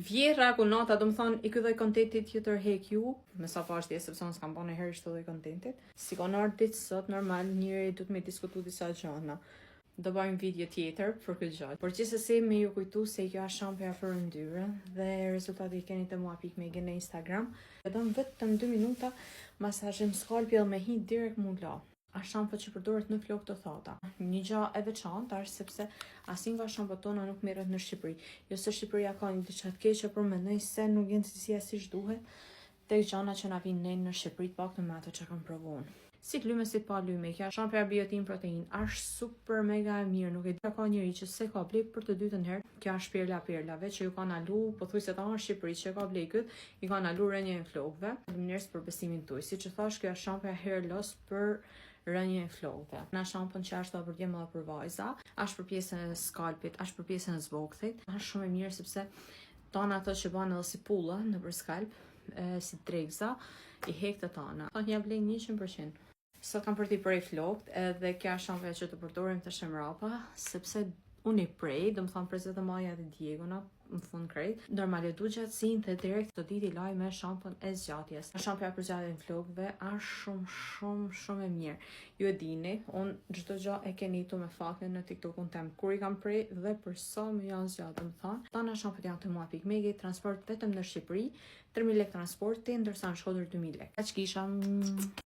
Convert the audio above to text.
Vjera ku nata, do më thonë, i këtë kontentit ju tërhek ju, me sa pa është dje, sepse unë s'kam po në herë shtë dhe kontentit. Si ka në ardhë ditë sot, normal, njëri du të me diskutu disa gjana. Do bëjmë video tjetër për këtë gjatë. Por gjithsesi me ju kujtu se kjo është shampja për yndyrën dhe rezultati i keni të mua pikmege në Instagram. Do më vetëm 2 minuta masazhim skalpi dhe me hi direkt mu la. Është shampo që përdoret në flokë të thata. Një gjë e veçantë është sepse asin nga shampot tona nuk merret në Shqipëri. Jo se Shqipëria ka një diçka të keqe, por mendoj se nuk vjen cilësia siç duhet tek gjana që na vinë në Shqipëri, të paktën me ato që kam provuar. Si klyme si pa lyme, kjo shampja biotin protein është super mega e mirë, nuk e di ka njëri që se ka blej për të dytën herë. Kjo është perlave që ju ka nalu, pothuajse ta në Shqipëri që ka blej kët, i ka nalu rënje e flokëve. Faleminderit për besimin tuaj. Siç e thash, kjo është shampja hair loss për rënje e flokëve. Na shampon që është për djemë dhe për vajza, është për pjesën e skalpit, është për pjesën e zbokthit. Është shumë e mirë sepse tana ato që bën edhe si pulla në për skalp, si dregza, i hek të tana. Thonë ja blej 100%. Sot kam për t'i prej flokët, edhe kja shampja që të përdorim të shemrapa, sepse unë i prej, do më thonë prezet e Maja dhe Diegona, më fund krejt. Normal e du gjatësin dhe direkt të diti laj me shampon e zgjatjes. Shampja për zgjatjen flokëve është shumë e mirë. Ju e dini, unë çdo gjë e keni tu me faktin në TikTokun tem kur i kam prej dhe për sa më janë zgjatë, do më thonë. Tana shampot janë të mua pikmege, transport vetëm në Shqipëri, 3.000 lekë transporti, ndërsa në Shkodër 2.000 lekë. Aq kisha.